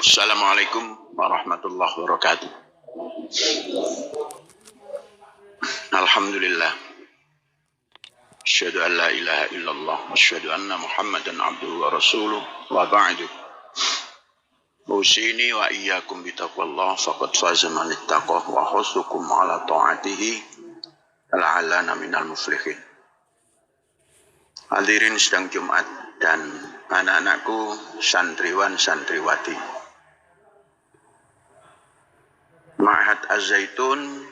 Assalamualaikum warahmatullahi wabarakatuh. Alhamdulillah. Asyhadu an la ilaha illallah wa asyhadu anna Muhammadan abduhu wa rasuluh wa ba'du. Usini wa iyyakum bitaqwallah faqad faza man ittaqah wa husukum ala ta'atihi la'allana minal muflihin. Hadirin sidang Jumat dan anak-anakku santriwan santriwati. Ma'had Az-Zaitun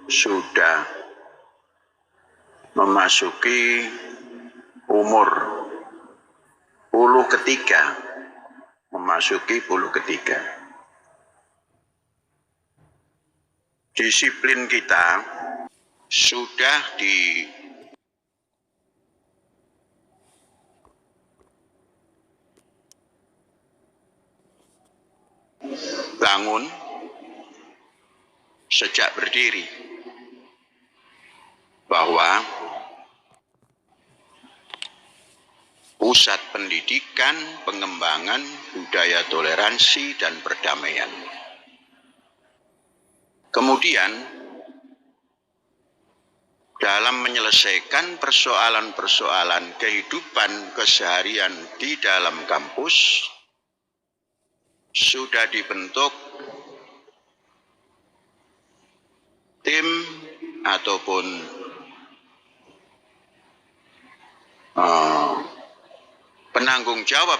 sudah memasuki umur puluh ketiga, Disiplin kita sudah dibangun sejak berdiri, bahwa pusat pendidikan, pengembangan budaya toleransi dan perdamaian. Kemudian dalam menyelesaikan persoalan-persoalan kehidupan keseharian di dalam kampus sudah dibentuk tim ataupun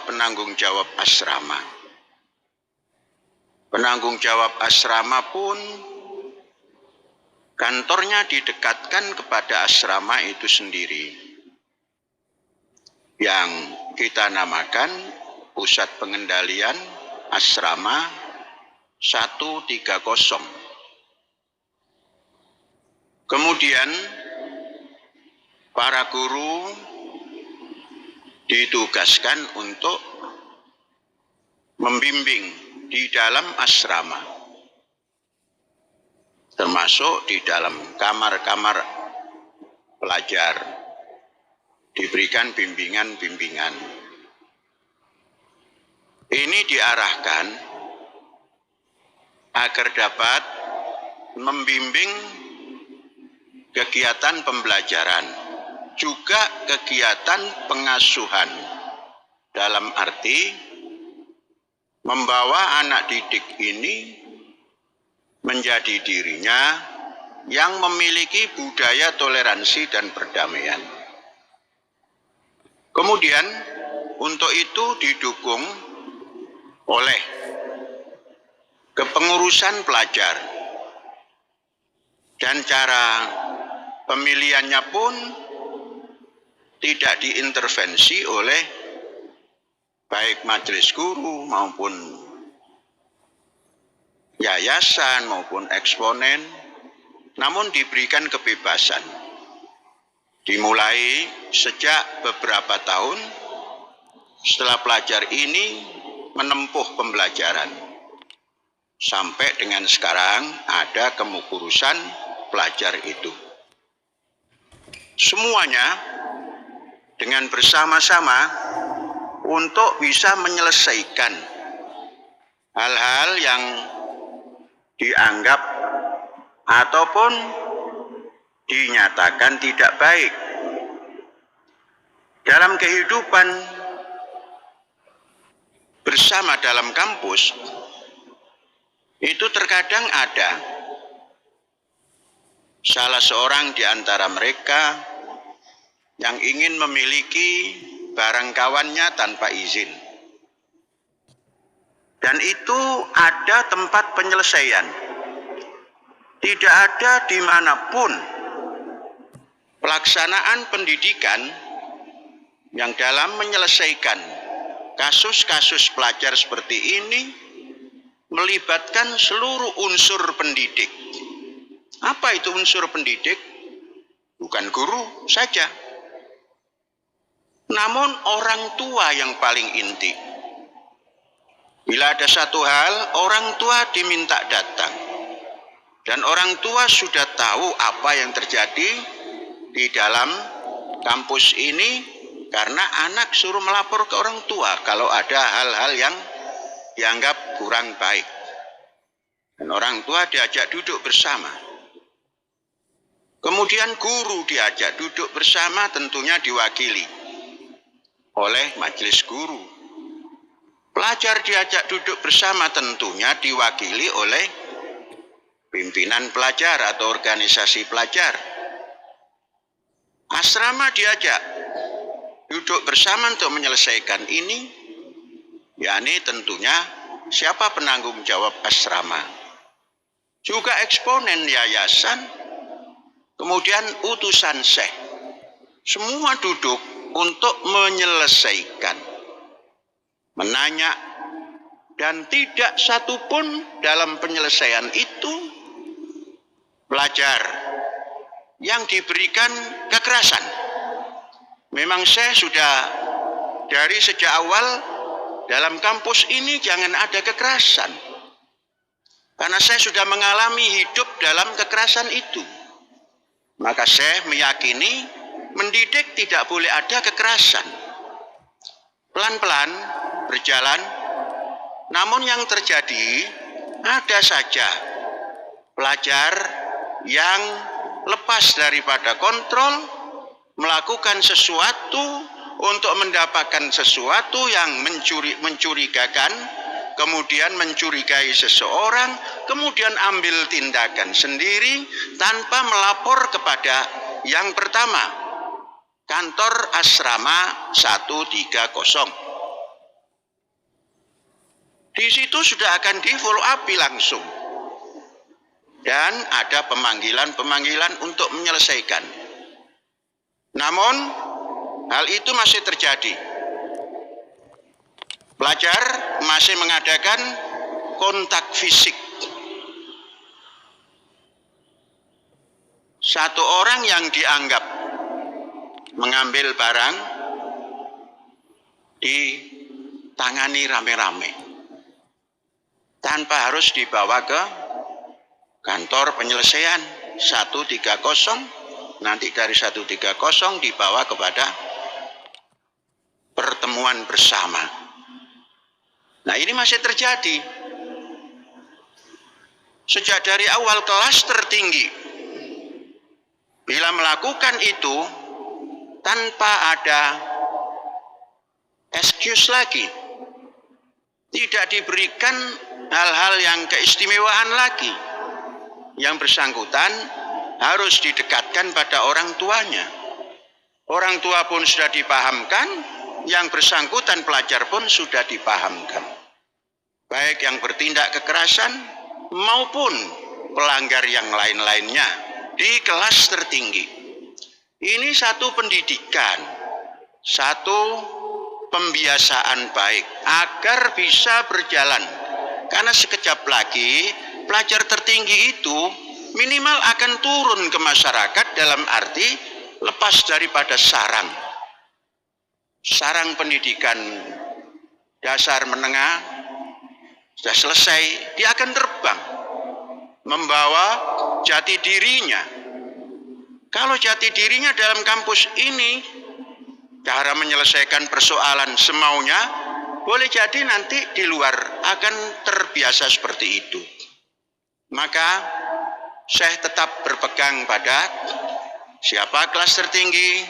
penanggung jawab asrama. Penanggung jawab asrama pun kantornya didekatkan kepada asrama itu sendiri, yang kita namakan Pusat Pengendalian Asrama 130. Kemudian para guru ditugaskan untuk membimbing di dalam asrama, termasuk di dalam kamar-kamar pelajar, diberikan bimbingan-bimbingan. Ini diarahkan agar dapat membimbing kegiatan pembelajaran, juga kegiatan pengasuhan, dalam arti membawa anak didik ini menjadi dirinya yang memiliki budaya toleransi dan perdamaian. Kemudian untuk itu didukung oleh kepengurusan pelajar, dan cara pemilihannya pun tidak diintervensi oleh baik majelis guru maupun yayasan maupun eksponen, namun diberikan kebebasan. Dimulai sejak beberapa tahun setelah pelajar ini menempuh pembelajaran, sampai dengan sekarang ada kemukurusan pelajar itu. Semuanya dengan bersama-sama untuk bisa menyelesaikan hal-hal yang dianggap ataupun dinyatakan tidak baik dalam kehidupan bersama dalam kampus. Itu terkadang ada salah seorang di antara mereka yang ingin memiliki barang kawannya tanpa izin. Dan itu ada tempat penyelesaian. Tidak ada dimanapun pelaksanaan pendidikan yang dalam menyelesaikan kasus-kasus pelajar seperti ini melibatkan seluruh unsur pendidik. Apa itu unsur pendidik? Bukan guru saja, namun orang tua yang paling inti. Bila ada satu hal, orang tua diminta datang. Dan orang tua sudah tahu apa yang terjadi di dalam kampus ini karena anak suruh melapor ke orang tua kalau ada hal-hal yang dianggap kurang baik. Dan orang tua diajak duduk bersama. Kemudian guru diajak duduk bersama, tentunya diwakili oleh majelis guru. Pelajar diajak duduk bersama, tentunya diwakili oleh pimpinan pelajar atau organisasi pelajar. Asrama diajak duduk bersama untuk menyelesaikan ini, yakni tentunya siapa penanggung jawab asrama. Juga eksponen yayasan, kemudian utusan syekh. Semua duduk untuk menyelesaikan, menanya, dan tidak satupun dalam penyelesaian itu pelajar yang diberikan kekerasan. Memang saya sudah dari sejak awal dalam kampus ini jangan ada kekerasan. Karena saya sudah mengalami hidup dalam kekerasan itu. Maka saya meyakini mendidik tidak boleh ada kekerasan. Pelan-pelan berjalan, namun yang terjadi ada saja pelajar yang lepas daripada kontrol, melakukan sesuatu untuk mendapatkan sesuatu yang mencurigakan, kemudian mencurigai seseorang, kemudian ambil tindakan sendiri tanpa melapor kepada yang pertama, kantor asrama 130. Di situ sudah akan di follow up langsung. Dan ada pemanggilan-pemanggilan untuk menyelesaikan. Namun, hal itu masih terjadi. Pelajar masih mengadakan kontak fisik. Satu orang yang dianggap mengambil barang ditangani rame-rame tanpa harus dibawa ke kantor penyelesaian 130, nanti dari 130 dibawa kepada pertemuan bersama. Nah, ini masih terjadi. Sejak dari awal kelas tertinggi, bila melakukan itu tanpa ada excuse lagi, tidak diberikan hal-hal yang keistimewaan lagi, yang bersangkutan harus didekatkan pada orang tuanya. Orang tua pun sudah dipahamkan, yang bersangkutan pelajar pun sudah dipahamkan. Baik yang bertindak kekerasan maupun pelanggar yang lain-lainnya di kelas tertinggi. Ini satu pendidikan, satu pembiasaan baik agar bisa berjalan. Karena sekejap lagi pelajar tertinggi itu minimal akan turun ke masyarakat dalam arti lepas daripada sarang pendidikan dasar menengah sudah selesai, dia akan terbang membawa jati dirinya. Kalau jati dirinya dalam kampus ini cara menyelesaikan persoalan semaunya, boleh jadi nanti di luar akan terbiasa seperti itu. Maka saya tetap berpegang pada siapa kelas tertinggi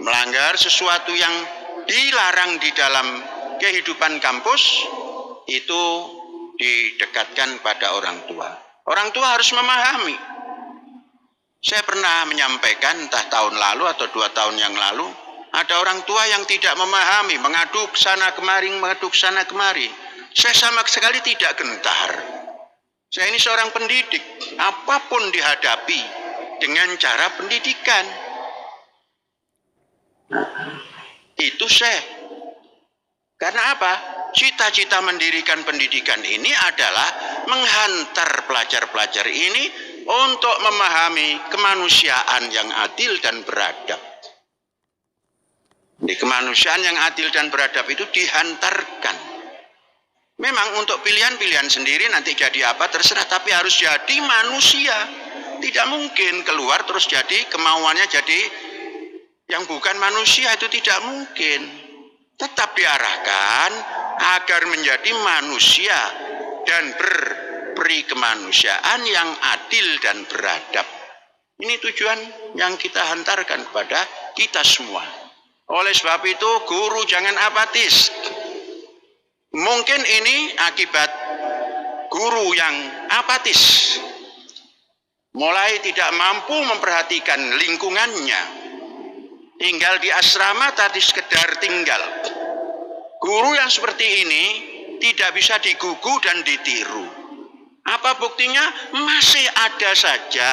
melanggar sesuatu yang dilarang di dalam kehidupan kampus, itu didekatkan pada orang tua. Orang tua harus memahami. Saya pernah menyampaikan entah tahun lalu atau 2 tahun yang lalu, ada orang tua yang tidak memahami, mengaduk sana kemari, mengaduk sana kemari. Saya sama sekali tidak gentar. Saya ini seorang pendidik, apapun dihadapi dengan cara pendidikan. Itu saya. Karena apa? Cita-cita mendirikan pendidikan ini adalah menghantar pelajar-pelajar ini untuk memahami kemanusiaan yang adil dan beradab. Di kemanusiaan yang adil dan beradab itu dihantarkan Memang untuk pilihan-pilihan sendiri nanti jadi apa terserah, tapi harus jadi manusia. Tidak mungkin keluar terus jadi kemauannya jadi yang bukan manusia, itu tidak mungkin. Tetap diarahkan agar menjadi manusia dan berperi kemanusiaan yang adil dan beradab. Ini tujuan yang kita hantarkan kepada kita semua. Oleh sebab itu guru jangan apatis. Mungkin ini akibat guru yang apatis, mulai tidak mampu memperhatikan lingkungannya, tinggal di asrama tadi sekedar tinggal. Guru yang seperti ini tidak bisa digugu dan ditiru. Apa buktinya? Masih ada saja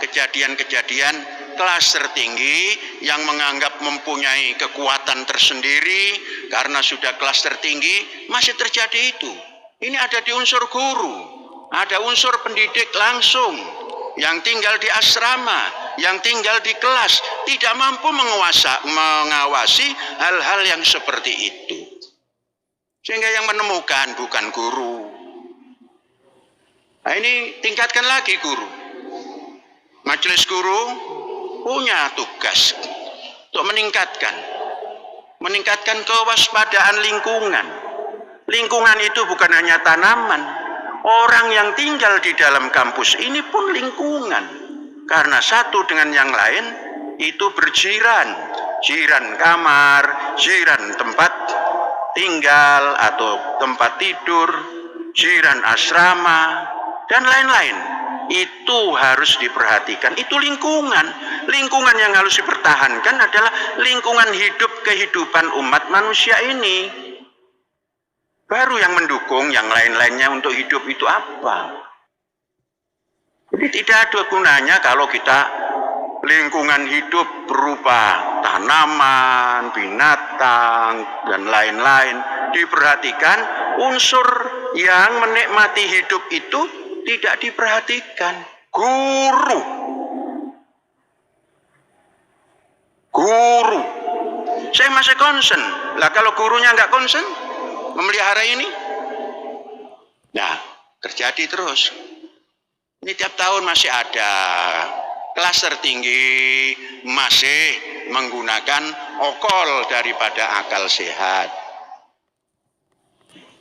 kejadian-kejadian kelas tertinggi yang menganggap mempunyai kekuatan tersendiri karena sudah kelas tertinggi, masih terjadi itu. Ini ada di unsur guru, ada unsur pendidik langsung yang tinggal di asrama, yang tinggal di kelas, tidak mampu mengawasi hal-hal yang seperti itu. Sehingga yang menemukan bukan guru. Nah, ini tingkatkan lagi guru. Majelis guru punya tugas untuk meningkatkan kewaspadaan lingkungan. Lingkungan itu bukan hanya tanaman. Orang yang tinggal di dalam kampus ini pun lingkungan. Karena satu dengan yang lain itu berjiran. Jiran kamar, jiran tempat tinggal atau tempat tidur, jiran asrama, dan lain-lain. Itu harus diperhatikan. Itu lingkungan. Lingkungan yang harus dipertahankan adalah lingkungan hidup kehidupan umat manusia ini. Baru yang mendukung yang lain-lainnya untuk hidup itu apa? Jadi tidak ada gunanya kalau kita lingkungan hidup berupa tanaman, binatang, dan lain-lain diperhatikan, unsur yang menikmati hidup itu tidak diperhatikan. Guru saya masih concern lah. Kalau gurunya nggak concern memelihara ini, nah terjadi terus. Ini tiap tahun masih ada kelas tertinggi masih menggunakan okol daripada akal sehat.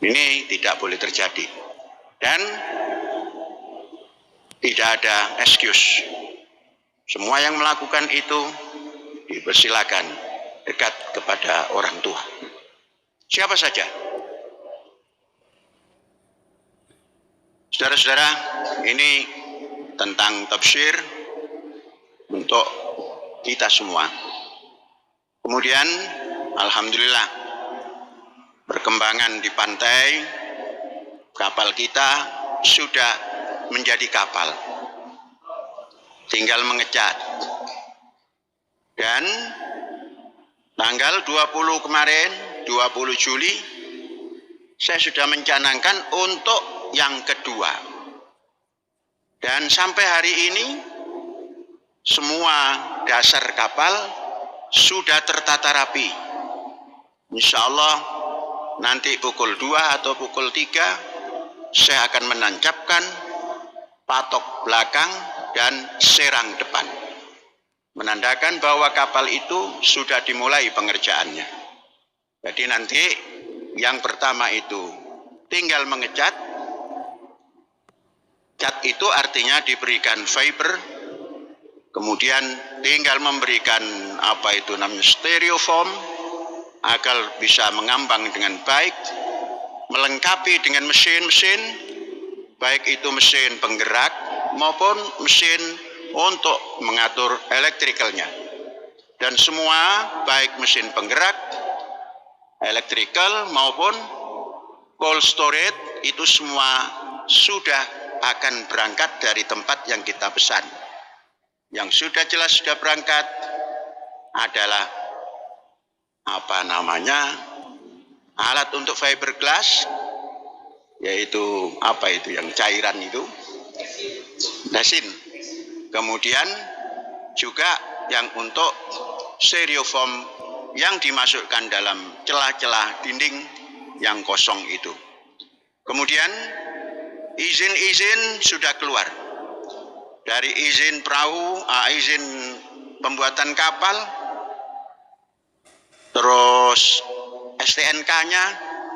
Ini tidak boleh terjadi. Dan tidak ada excuse. Semua yang melakukan itu dipersilakan dekat kepada orang tua. Siapa saja. Saudara-saudara, ini tentang tafsir untuk kita semua. Kemudian, alhamdulillah, perkembangan di pantai, kapal kita sudah menjadi kapal, tinggal mengecat. Dan tanggal 20 kemarin, 20 Juli, saya sudah mencanangkan untuk yang kedua. Dan sampai hari ini semua dasar kapal sudah tertata rapi. Insya Allah nanti pukul 2 atau pukul 3 saya akan menancapkan patok belakang dan serang depan, menandakan bahwa kapal itu sudah dimulai pengerjaannya. Jadi nanti yang pertama itu tinggal mengecat. Cat itu artinya diberikan fiber, kemudian tinggal memberikan apa itu namanya stereofoam agar bisa mengambang dengan baik, melengkapi dengan mesin-mesin, baik itu mesin penggerak maupun mesin untuk mengatur elektrikalnya. Dan semua baik mesin penggerak, elektrikal maupun cold storage itu semua sudah akan berangkat dari tempat yang kita pesan. Yang sudah jelas sudah berangkat adalah apa namanya, alat untuk fiberglass, yaitu apa itu yang cairan itu, resin. Kemudian juga yang untuk stereofoam yang dimasukkan dalam celah-celah dinding yang kosong itu. Kemudian izin-izin sudah keluar. Dari izin perahu, izin pembuatan kapal, terus STNK-nya,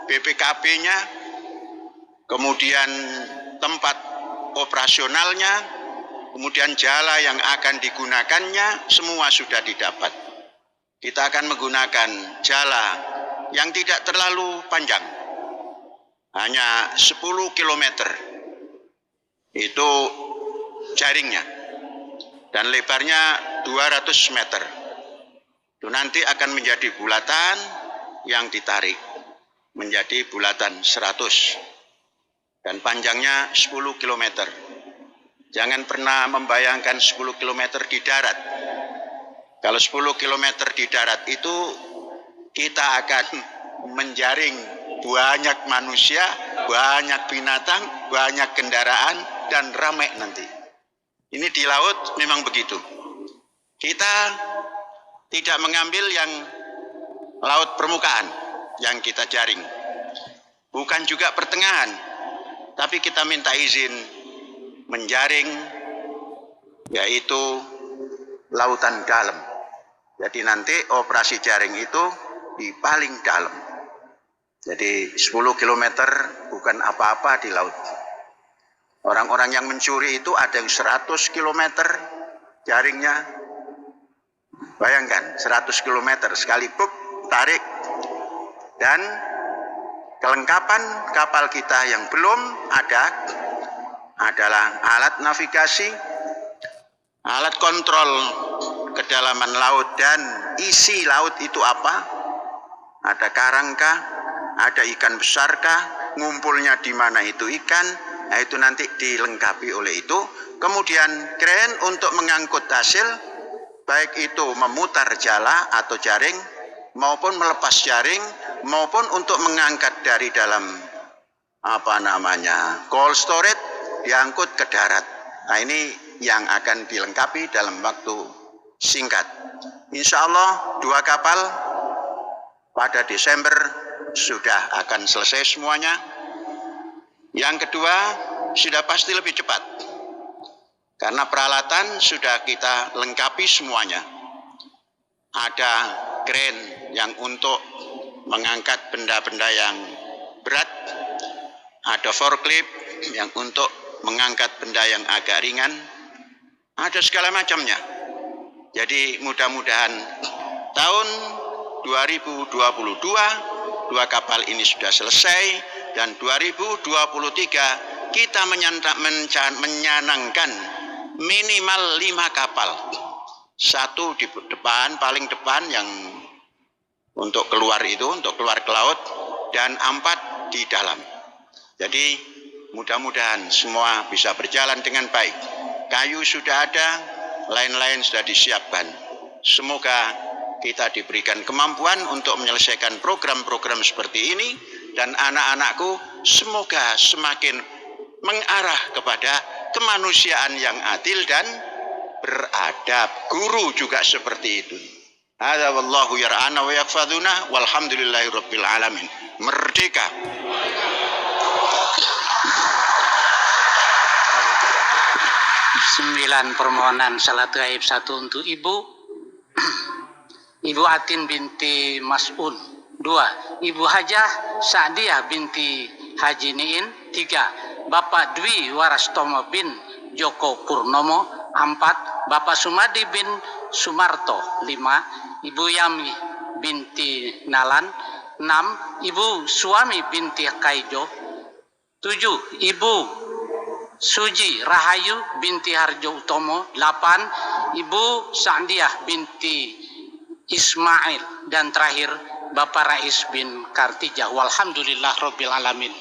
BPKB-nya, kemudian tempat operasionalnya, kemudian jala yang akan digunakannya, semua sudah didapat. Kita akan menggunakan jala yang tidak terlalu panjang, hanya 10 km. Itu jaringnya. Dan lebarnya 200 meter. Itu nanti akan menjadi bulatan yang ditarik menjadi bulatan 100. Dan panjangnya 10 km. Jangan pernah membayangkan 10 km di darat. Kalau 10 km di darat itu kita akan menjaring banyak manusia, banyak binatang, banyak kendaraan, dan ramai nanti. Ini di laut memang begitu. Kita tidak mengambil yang laut permukaan yang kita jaring. Bukan juga pertengahan, tapi kita minta izin menjaring yaitu lautan dalam. Jadi nanti operasi jaring itu di paling dalam. Jadi 10 km bukan apa-apa di laut. Orang-orang yang mencuri itu ada yang 100 km jaringnya. Bayangkan 100 km sekali pup, tarik. Dan kelengkapan kapal kita yang belum ada adalah alat navigasi, alat kontrol kedalaman laut dan isi laut itu apa? Ada karangkah? Ada ikan besarkah? Ngumpulnya di mana itu ikan? Nah, itu nanti dilengkapi oleh itu. Kemudian kren untuk mengangkut hasil, baik itu memutar jala atau jaring, maupun melepas jaring, maupun untuk mengangkat dari dalam cold storage, diangkut ke darat. Nah, ini yang akan dilengkapi dalam waktu singkat. Insya Allah 2 kapal pada Desember sudah akan selesai semuanya. Yang kedua sudah pasti lebih cepat karena peralatan sudah kita lengkapi semuanya. Ada kren yang untuk mengangkat benda-benda yang berat, ada forklift yang untuk mengangkat benda yang agak ringan, ada segala macamnya. Jadi mudah-mudahan tahun 2022 2 kapal ini sudah selesai, dan 2023 kita menyanangkan minimal 5 kapal. 1 di depan, paling depan yang untuk keluar itu, untuk keluar ke laut, dan 4 di dalam. Jadi mudah-mudahan semua bisa berjalan dengan baik. Kayu sudah ada, lain-lain sudah disiapkan. Semoga kita diberikan kemampuan untuk menyelesaikan program-program seperti ini, dan anak-anakku semoga semakin mengarah kepada kemanusiaan yang adil dan beradab. Guru juga seperti itu. Hadza wallahu yar'ana wa yakfaduna walhamdulillahirabbil alamin. Merdeka. Sembilan permohonan salat gaib. 1 untuk Ibu Atin binti Mas'un. 2. Ibu Hajah Sa'diyah binti Haji Niin. 3. Bapak Dwi Warastomo bin Joko Purnomo. 4. Bapak Sumadi bin Sumarto. 5. Ibu Yami binti Nalan. 6. Ibu Suami binti Kaijo. 7. Ibu Suji Rahayu binti Harjo Utomo. 8. Ibu Sa'diyah binti Ismail. Dan terakhir Bapak Rais bin Kartijah. Walhamdulillah Rabbil Alamin.